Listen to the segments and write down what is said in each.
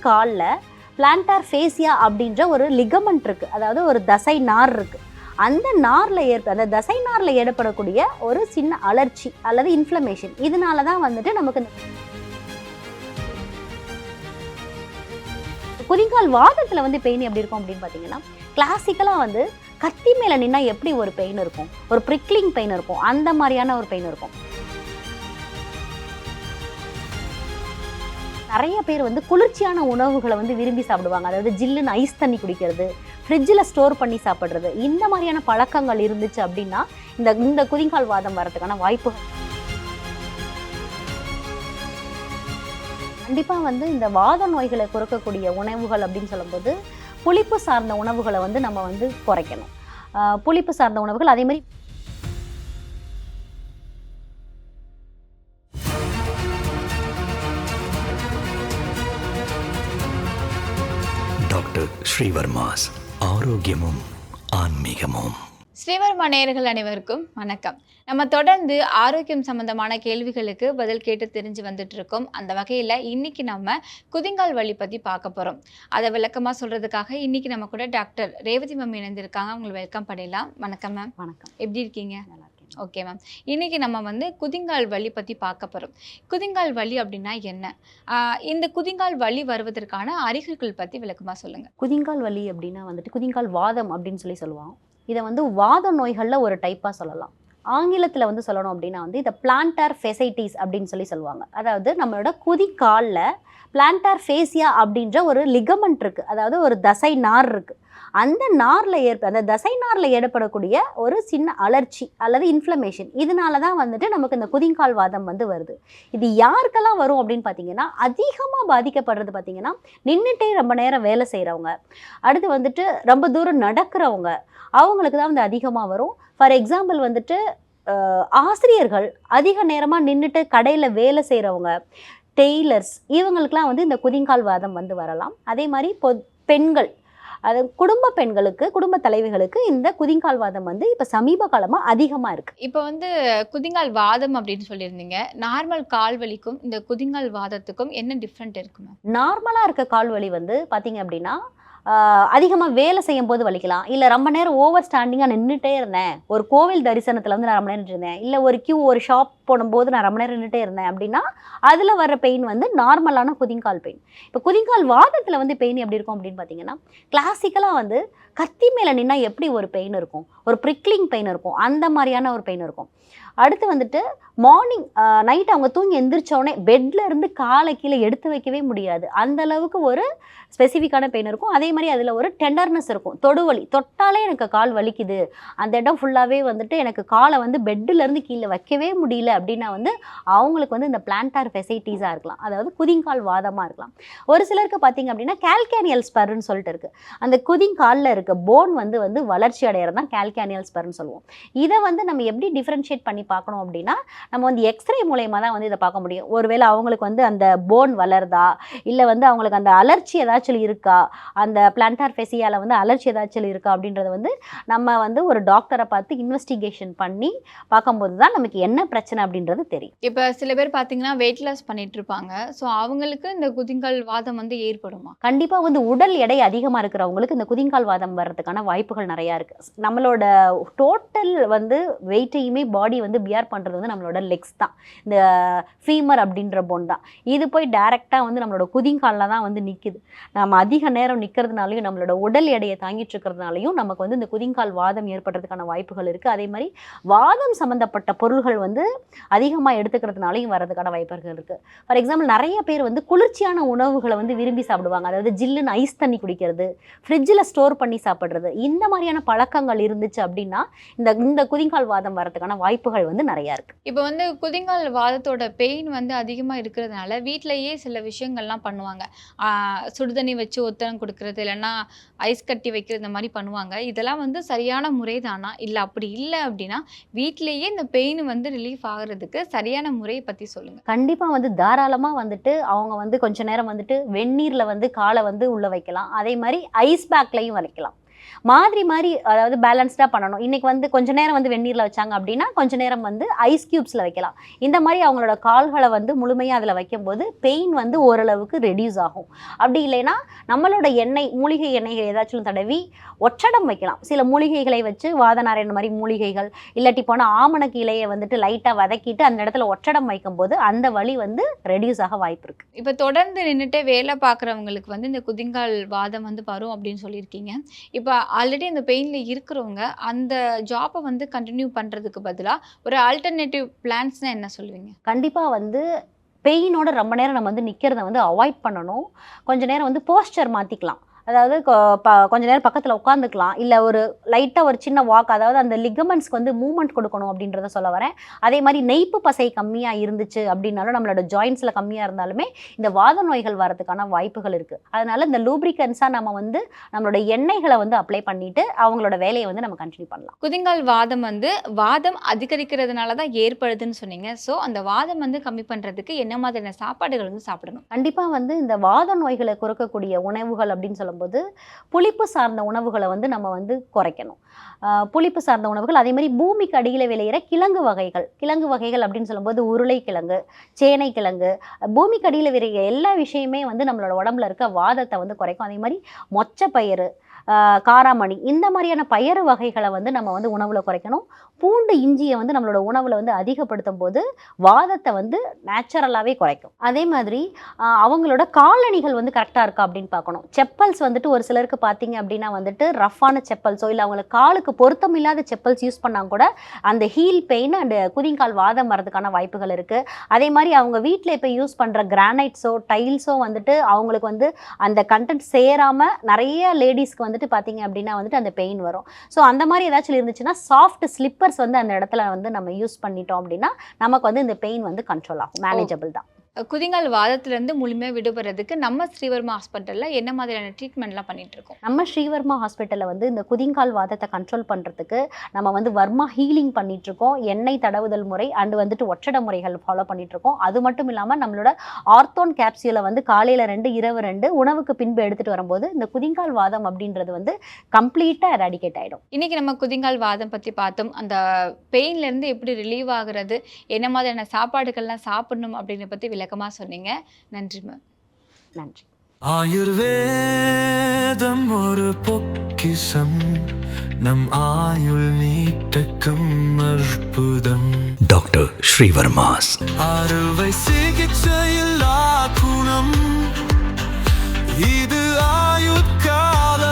குதிகால்ல plantar fascia அப்படின்ற ஒரு ligament இருக்குது, அதாவது ஒரு தசை நார் இருக்குது. அந்த அந்த தசை நாரில் ஏற்படக்கூடிய ஒரு சின்ன அலர்ச்சி அல்லது இன்ஃப்ளமேஷன், இதனால தான் வந்துட்டு நமக்கு இந்த குதிகால் வாதத்தில் வந்து பெயின் எப்படி இருக்கும் அப்படின்னு பார்த்தீங்கன்னா, கிளாசிக்கலாக வந்து கத்தி மேலே நின்னா எப்படி ஒரு பெயின் இருக்கும், ஒரு ப்ரிக்லிங் பெயின் இருக்கும், அந்த மாதிரியான ஒரு பெயின் இருக்கும். நிறைய பேர் வந்து குளிர்ச்சியான உணவுகளை வந்து விரும்பி சாப்பிடுவாங்க, அதாவது ஜில்லுன்னு ஐஸ் தண்ணி குடிக்கிறது, ஃப்ரிட்ஜில் ஸ்டோர் பண்ணி சாப்பிட்றது, இந்த மாதிரியான பழக்கங்கள் இருந்துச்சு அப்படின்னா இந்த குதிகால் வாதம் வரதுக்கான வாய்ப்புகள் கண்டிப்பாக வந்து இந்த வாத நோய்களை குறைக்கக்கூடிய உணவுகள் அப்படின்னு சொல்லும்போது புளிப்பு சார்ந்த உணவுகளை வந்து நம்ம வந்து குறைக்கணும். புளிப்பு சார்ந்த உணவுகள் அதே மாதிரி டாக்டர் ஸ்ரீவர்மாஸ் ஆரோக்கியமும் ஆன்மீகமும். ஸ்ரீவர்மா நேயர்கள் அனைவருக்கும் வணக்கம். நம்ம தொடர்ந்து ஆரோக்கியம் சம்பந்தமான கேள்விகளுக்கு பதில் கேட்டு தெரிஞ்சு வந்துட்டு இருக்கோம். அந்த வகையில் இன்னைக்கு நம்ம குதிங்கால் வலி பற்றி பார்க்க போகிறோம். அதை விளக்கமாக சொல்கிறதுக்காக இன்னைக்கு நம்ம கூட டாக்டர் ரேவதி மேம் இணைந்திருக்காங்க. உங்களை வெல்கம் பண்ணிடலாம். வணக்கம் மேம். வணக்கம். எப்படி இருக்கீங்க? நல்லா இருக்கேன். Okay ma'am. இன்னைக்கு நம்ம வந்து குதிங்கால் வலி பற்றி பார்க்க போகிறோம். குதிங்கால் வலி அப்படின்னா என்ன? இந்த குதிங்கால் வலி வருவதற்கான அறிகுறிகள் பற்றி விளக்கமாக சொல்லுங்கள். குதிங்கால் வலி அப்படின்னா வந்துட்டு குதிங்கால் வாதம் அப்படின்னு சொல்லுவாங்க. இதை வந்து வாத நோய்களில் ஒரு டைப்பாக சொல்லலாம். ஆங்கிலத்தில் வந்து சொல்லணும் அப்படின்னா வந்து இதை பிளான்டார் ஃபேசைட்டிஸ் அப்படின்னு சொல்லுவாங்க. அதாவது நம்மளோட குதிகாலில் பிளான்டார் ஃபேசியா அப்படின்ற ஒரு லிகமெண்ட் இருக்குது, அதாவது ஒரு தசை நார் இருக்குது. அந்த தசை நாரில் ஏற்படக்கூடிய ஒரு சின்ன அலர்ச்சி அல்லது இன்ஃப்ளமேஷன், இதனால தான் வந்துட்டு நமக்கு இந்த குதிங்கால் வாதம் வந்து வருது. இது யாருக்கெல்லாம் வரும் அப்படின்னு பார்த்தீங்கன்னா, அதிகமாக பாதிக்கப்படுறது பார்த்தீங்கன்னா நின்றுட்டே ரொம்ப நேரம் வேலை செய்கிறவங்க, அடுத்து வந்துட்டு ரொம்ப தூரம் நடக்கிறவங்க, அவங்களுக்கு தான் வந்து அதிகமாக வரும். ஃபார் எக்ஸாம்பிள் வந்துட்டு ஆசிரியர்கள், அதிக நேரமாக நின்றுட்டு கடையில் வேலை செய்கிறவங்க, டெய்லர்ஸ், இவங்களுக்கெல்லாம் வந்து இந்த குதிங்கால் வாதம் வந்து வரலாம். அதே மாதிரி பெண்கள், அது குடும்ப பெண்களுக்கு, குடும்ப தலைவிகளுக்கு இந்த குதிங்கால் வாதம் வந்து இப்போ சமீப காலமாக அதிகமாக இருக்குது. இப்போ வந்து குதிங்கால் வாதம் அப்படின்னு சொல்லியிருந்தீங்க. நார்மல் கால் வலிக்கும் இந்த குதிங்கால் வாதத்துக்கும் என்ன டிஃப்ரெண்ட் இருக்குமா? நார்மலாக இருக்க கால் வலி வந்து பார்த்தீங்க அப்படின்னா அதிகமாக வேலை செய்யும் போது வலிக்கலாம், இல்லை ரொம்ப நேரம் ஓவர் ஸ்டாண்டிங்காக நின்றுட்டே இருந்தேன், ஒரு கோவில் தரிசனத்தில் வந்து நான் ரொம்ப நேரம் இருந்தேன், இல்லை ஒரு ஷாப் போடும்போது நான் ரொம்ப நேரம் நின்றுட்டே இருந்தேன் அப்படின்னா அதில் வர பெயின் வந்து நார்மலான குதிங்கால் பெயின். இப்போ குதிங்கால் வாதத்தில் வந்து பெயின் எப்படி இருக்கும் அப்படின்னு பார்த்தீங்கன்னா, கிளாசிக்கலாக வந்து கத்தி மேலே நின்னா எப்படி ஒரு பெயின் இருக்கும், ஒரு ப்ரிக்லிங் பெயின் இருக்கும், அந்த மாதிரியான ஒரு பெயின் இருக்கும். அடுத்து வந்துட்டு மார்னிங் நைட் அவங்க தூங்கி எந்திரிச்சோடனே பெட்டில் இருந்து காலை கீழே எடுத்து வைக்கவே முடியாது, அந்த அளவுக்கு ஒரு ஸ்பெசிஃபிக்கான பெயின் இருக்கும். அதே மாதிரி அதில் ஒரு டெண்டர்னஸ் இருக்கும், தொடுவலி, தொட்டாலே எனக்கு கால் வலிக்குது, அந்த இடம் ஃபுல்லாகவே வந்துட்டு எனக்கு காலை வந்து பெட்டிலேருந்து கீழே வைக்கவே முடியல அப்படின்னா வந்து அவங்களுக்கு வந்து இந்த பிளான்டார் ஃபெசைட்டிஸாக இருக்கலாம், அதாவது குதிங்கால் வாதமாக இருக்கலாம். ஒரு சிலருக்கு பார்த்தீங்க அப்படின்னா கால்கேனியல் ஸ்பர்ன்னு சொல்லிட்டு இருக்குது, அந்த குதிங்காலில் இருக்க போன் வந்து வளர்ச்சி அடையிறது தான் கால்கேனியல் ஸ்பர்ன்னு சொல்லுவோம். இதை வந்து நம்ம எப்படி டிஃப்ரென்ஷியேட் பண்ணி பார்க்கணும் அப்படின்னா, நம்ம வந்து எக்ஸ்ரே மூலயமா தான் வந்து இதை பார்க்க முடியும். ஒருவேளை அவங்களுக்கு வந்து அந்த போன் வளருதா, இல்லை வந்து அவங்களுக்கு அந்த அலர்ச்சி ஏதாச்சும் இருக்கா, அந்த பிளான்டார் ஃபெசியால வந்து அலர்ச்சி ஏதாச்சும் இருக்கா அப்படின்றத வந்து நம்ம வந்து ஒரு டாக்டரை பார்த்து இன்வெஸ்டிகேஷன் பண்ணி பார்க்கும்போது தான் நமக்கு என்ன பிரச்சனை அப்படின்றது தெரியும். இப்போ சில பேர் பார்த்தீங்கன்னா வெயிட் லாஸ் பண்ணிட்டு இருப்பாங்க. ஸோ அவங்களுக்கு இந்த குதிங்கால் வாதம் வந்து ஏற்படுமா? கண்டிப்பாக வந்து உடல் எடை அதிகமாக இருக்கிறவங்களுக்கு இந்த குதிங்கால் வாதம் வர்றதுக்கான வாய்ப்புகள் நிறையா இருக்குது. நம்மளோட டோட்டல் வந்து வெயிட்டையுமே பாடி வந்து பியர் பண்ணுறது வந்து நம்மளோட லெக்ஸ் தான், இந்த ஃபீமர் அப்படின்ற போன் தான். இது போய் டைரெக்டாக வந்து நம்மளோட குதிங்காலில் தான் வந்து நிற்குது. நம்ம அதிக நேரம் நிற்கிறதுனாலையும் நம்மளோட உடல் எடையை தாங்கிட்டு இருக்கிறதுனாலையும் நமக்கு வந்து இந்த குதிங்கால் வாதம் ஏற்படுறதுக்கான வாய்ப்புகள் இருக்குது. அதே மாதிரி வாதம் சம்மந்தப்பட்ட பொருள்கள் வந்து அதிகமாக எடுத்துக்கிறதுனாலையும் வர்றதுக்கான வாய்ப்புகள் இருக்குது. ஃபார் எக்ஸாம்பிள் நிறைய பேர் வந்து குளிர்ச்சியான உணவுகளை வந்து விரும்பி சாப்பிடுவாங்க, அதாவது ஜில்லுன்னு ஐஸ் தண்ணி குடிக்கிறது, ஃப்ரிட்ஜில் ஸ்டோர் பண்ணி சாப்பிட்றது, இந்த மாதிரியான பழக்கங்கள் இருந்துச்சு அப்படின்னா இந்த குதிங்கால் வாதம் வர்றதுக்கான வாய்ப்புகள் வந்து நிறையா இருக்குது. இப்போ வந்து குதிங்கால் வாதத்தோட பெயின் வந்து அதிகமாக இருக்கிறதுனால வீட்டிலையே சில விஷயங்கள்லாம் பண்ணுவாங்க. சுடுதண்ணி வச்சு ஒத்தடம் கொடுக்கறது, இல்லைன்னா ஐஸ் கட்டி வைக்கிறது, இந்த மாதிரி பண்ணுவாங்க. இதெல்லாம் வந்து சரியான முறை தானா, இல்லை அப்படி இல்லை அப்படின்னா வீட்டிலேயே இந்த பெயின் வந்து ரிலீஃப் ஆகிறதுக்கு சரியான முறையை பற்றி சொல்லுங்கள். கண்டிப்பாக வந்து தாராளமாக வந்துட்டு அவங்க வந்து கொஞ்ச நேரம் வந்துட்டு வெந்நீரில் வந்து காலை வந்து உள்ளே வைக்கலாம், அதே மாதிரி ஐஸ் பேக்லையும் வைக்கலாம். மாறி மாறி அதாவது பேலன்ஸ்டாக பண்ணணும். இன்றைக்கி வந்து கொஞ்ச நேரம் வந்து வெந்நீரில் வச்சாங்க அப்படின்னா கொஞ்ச நேரம் வந்து ஐஸ் க்யூப்ஸில் வைக்கலாம். இந்த மாதிரி அவங்களோட கால்களை வந்து முழுமையாக அதில் வைக்கும்போது பெயின் வந்து ஓரளவுக்கு ரெடியூஸ் ஆகும். அப்படி இல்லைன்னா நம்மளோட எண்ணெய், மூலிகை எண்ணெய்கள் ஏதாச்சும் தடவி ஒற்றடம் வைக்கலாம். சில மூலிகைகளை வச்சு வாதநாராயண மாதிரி மூலிகைகள், இல்லாட்டி போனால் ஆமணக்கு இலையை வந்துட்டு லைட்டாக வதக்கிட்டு அந்த இடத்துல ஒற்றடம் வைக்கும்போது அந்த வலி வந்து ரெடியூஸ் ஆக வாய்ப்பு இருக்குது. இப்போ தொடர்ந்து நின்றுட்டு வேலை பார்க்குறவங்களுக்கு வந்து இந்த குதிங்கால் வாதம் வந்து வரும் அப்படின்னு சொல்லியிருக்கீங்க. இப்போ ஆல்ரெடி அந்த பெயினில் இருக்கிறவங்க அந்த ஜாப்பை வந்து கண்டினியூ பண்ணுறதுக்கு பதிலாக ஒரு ஆல்டர்னேட்டிவ் பிளான்ஸ்னால் என்ன சொல்லுவீங்க? கண்டிப்பாக வந்து பெயினோட ரொம்ப நேரம் நம்ம வந்து நிற்கிறத வந்து அவாய்ட் பண்ணணும். கொஞ்ச நேரம் வந்து போஸ்டர் மாற்றிக்கலாம். அதாவது கொஞ்ச நேரம் பக்கத்தில் உட்காந்துக்கலாம். இல்லை ஒரு லைட்டாக ஒரு சின்ன வாக், அதாவது அந்த லிகமெண்ட்ஸ்க்கு வந்து மூவ்மெண்ட் கொடுக்கணும் அப்படின்றத சொல்ல வரேன். அதே மாதிரி நெய்ப்பு பசை கம்மியாக இருந்துச்சு அப்படின்னாலும், நம்மளோட ஜாயின்ஸில் கம்மியாக இருந்தாலுமே இந்த வாத நோய்கள் வரதுக்கான வாய்ப்புகள் இருக்குது. அதனால இந்த லூப்ரிகன்ஸாக நம்ம வந்து நம்மளோட எண்ணெய்களை வந்து அப்ளை பண்ணிட்டு அவங்களோட வேலையை வந்து நம்ம கண்டினியூ பண்ணலாம். குதிங்கால் வாதம் வந்து வாதம் அதிகரிக்கிறதுனால தான் ஏற்படுதுன்னு சொன்னீங்க. ஸோ அந்த வாதம் வந்து கம்மி பண்ணுறதுக்கு என்ன மாதிரியான சாப்பாடுகள் வந்து சாப்பிடணும்? கண்டிப்பாக வந்து இந்த வாத நோய்களை குறைக்கக்கூடிய உணவுகள் அப்படின்னு சொல்லும்போது புளிப்பு சார்ந்த உணவுகளை வந்து நம்ம வந்து குறைக்கணும். புளிப்பு சார்ந்த உணவுகள், அதே மாதிரி பூமிக்கு அடியில் விளையிற கிழங்கு வகைகள் அப்படின்னு சொல்லும்போது உருளைக்கிழங்கு, சேனை கிழங்கு, பூமிக்கு அடியில் விளையிற எல்லா விஷயமே வந்து நம்மளோட உடம்புல இருக்க வாதத்தை வந்து குறைக்கும். அதே மாதிரி மொச்சப்பயிறு, காராமணி, இந்த மாதிரியான பயறு வகைகளை வந்து நம்ம வந்து உணவில் குறைக்கணும். பூண்டு, இஞ்சியை வந்து நம்மளோட உணவில் வந்து அதிகப்படுத்தும் போது வாதத்தை வந்து நேச்சுரலாகவே குறைக்கும். அதே மாதிரி அவங்களோட காலணிகள் வந்து கரெக்டாக இருக்கா அப்படின்னு பார்க்கணும். செப்பல்ஸ் வந்துட்டு ஒரு சிலருக்கு பார்த்தீங்க அப்படின்னா வந்துட்டு ரஃப்பான செப்பல்ஸோ இல்லை அவங்களுக்கு காலுக்கு பொருத்தம் இல்லாத செப்பல்ஸ் யூஸ் பண்ணால் கூட அந்த ஹீல் பெயின் அண்ட் குதிங்கால் வாதம் வரதுக்கான வாய்ப்புகள் இருக்குது. அதே மாதிரி அவங்க வீட்டில் இப்போ யூஸ் பண்ணுற கிரானைட்ஸோ டைல்ஸோ வந்துட்டு அவங்களுக்கு வந்து அந்த கண்டென்ட் சேராமல் நிறைய லேடிஸ்க்கு வந்துட்டு பார்த்தீங்க அப்படின்னா வந்துட்டு அந்த பெயின் வரும். ஸோ அந்த மாதிரி ஏதாச்சும் இருந்துச்சுன்னா சாஃப்ட் ஸ்லிப்பர்ஸ் வந்து அந்த இடத்துல வந்து நம்ம யூஸ் பண்ணிட்டோம் அப்படின்னா நமக்கு வந்து இந்த பெயின் வந்து கண்ட்ரோல் ஆகும், மேனேஜபிள் தான். குதிங்கால் வாதத்திலேருந்து முழுமையாக விடுபடுறதுக்கு நம்ம ஸ்ரீவர்மா ஹாஸ்பிட்டலில் என்ன மாதிரியான ட்ரீட்மெண்ட்லாம் பண்ணிட்டு இருக்கோம்? நம்ம ஸ்ரீவர்மா ஹாஸ்பிட்டலில் வந்து இந்த குதிங்கால் வாதத்தை கண்ட்ரோல் பண்ணுறதுக்கு நம்ம வந்து வர்மா ஹீலிங் பண்ணிகிட்ருக்கோம். எண்ணெய் தடவுதல் முறை அண்டு வந்துட்டு ஒற்றட முறைகள் ஃபாலோ பண்ணிகிட்ருக்கோம். அது மட்டும் இல்லாமல் நம்மளோட ஆர்த்தோன் கேப்சியூலை வந்து காலையில் 2 இரவு 2 உணவுக்கு பின்பு எடுத்துகிட்டு வரும்போது இந்த குதிங்கால் வாதம் அப்படின்றது வந்து கம்ப்ளீட்டாக எராடிகேட் ஆகிடும். இன்றைக்கி நம்ம குதிங்கால் வாதம் பற்றி பார்த்தோம். அந்த பெயின்லேருந்து எப்படி ரிலீவ் ஆகுறது, என்ன மாதிரியான சாப்பாடுகள்லாம் சாப்பிடணும் அப்படின்றத பற்றி விளக்கமாக சொன்னீங்க. நன்றி மேம். நன்றி. ஆயுர்வேதம் ஒரு பொக்கிஷம், நம் ஆயுள் நீட்டக்கும் அற்புதம். டாக்டர் ஸ்ரீவர்மாஸ் அறுவை சிகிச்சையில் குணம், இது ஆயுட்கால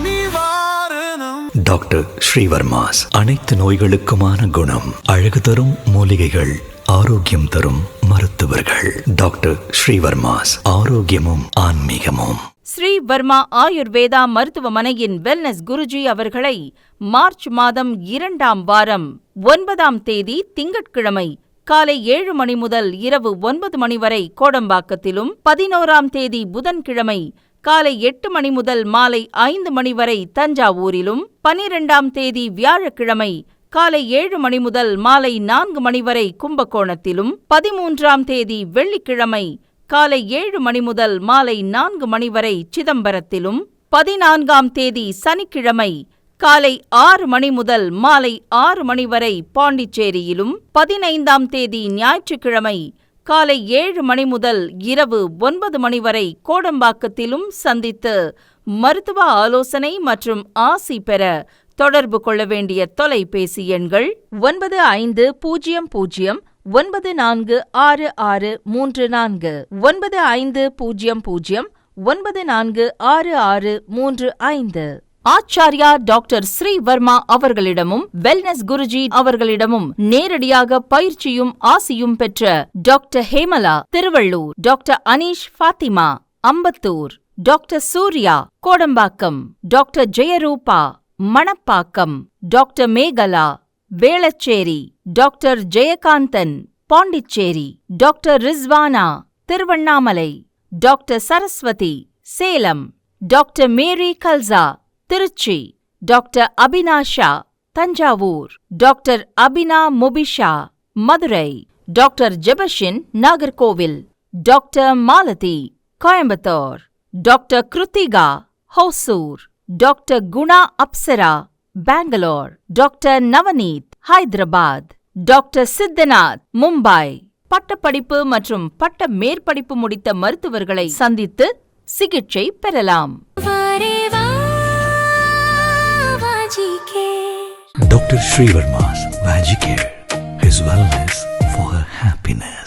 நிவாரணம். டாக்டர் ஸ்ரீவர்மாஸ் அனைத்து நோய்களுக்குமான குணம், அழகு தரும் மூலிகைகள், ஆரோக்கியம் தரும் மருத்துவர்கள். டாக்டர் ஸ்ரீவர்மாஸ், ஆரோக்கியமும் ஆன்மீகமும். ஸ்ரீவர்மா ஆயுர்வேதா மருத்துவமனையின் வெல்னஸ் குருஜி அவர்களை மார்ச் மாதம் 2ஆம் வாரம் 9ஆம் தேதி திங்கட்கிழமை காலை 7 மணி முதல் இரவு 9 மணி வரை கோடம்பாக்கத்திலும், 11ஆம் தேதி புதன்கிழமை காலை 8 மணி முதல் மாலை 5 மணி வரை தஞ்சாவூரிலும், 12ஆம் தேதி வியாழக்கிழமை காலை 7 மணி முதல் மாலை 4 மணி வரை கும்பகோணத்திலும், 13ஆம் தேதி வெள்ளிக்கிழமை காலை 7 மணி முதல் மாலை 4 மணி வரை சிதம்பரத்திலும், 14ஆம் தேதி சனிக்கிழமை காலை 6 மணி முதல் மாலை 6 மணி வரை பாண்டிச்சேரியிலும், 15ஆம் தேதி ஞாயிற்றுக்கிழமை காலை 7 மணி முதல் இரவு 9 மணி வரை கோடம்பாக்கத்திலும் சந்தித்து மருத்துவ ஆலோசனை மற்றும் ஆசி பெற தொடர்பு கொள்ள வேண்டிய தொலைபேசி எண்கள் 9500 946634 9500 946635. ஆச்சார்யா டாக்டர் ஸ்ரீவர்மா அவர்களிடமும் வெல்னஸ் குருஜி அவர்களிடமும் நேரடியாக பயிற்சியும் ஆசியும் பெற்ற doctor Hemala Tiruvallur, doctor Aneesh Fathima Ambattur, doctor Surya Kodambakkam, doctor Jayarupa Manapakkam, doctor Megala Velachery, doctor Jayakanthan Pondicherry, doctor Rizwana Tiruvannamalai, doctor Saraswathi Salem, doctor Mary Kalsa Trichy, doctor Abinasha Thanjavur, doctor Abina Mubisha Madurai, doctor Jebashin Nagercoil, doctor Malathi Coimbatore, doctor Kiruthika Hosur, doctor Guna Apsara, Bangalore. Doctor Navaneeth, Hyderabad. Doctor Siddhanath, Mumbai. பட்டப்படிப்பு மற்றும் பட்ட மேற்படிப்பு முடித்த மருத்துவர்களை சந்தித்து சிகிச்சை பெறலாம். Dr. Srivarma's Vagicare, his wellness for her happiness.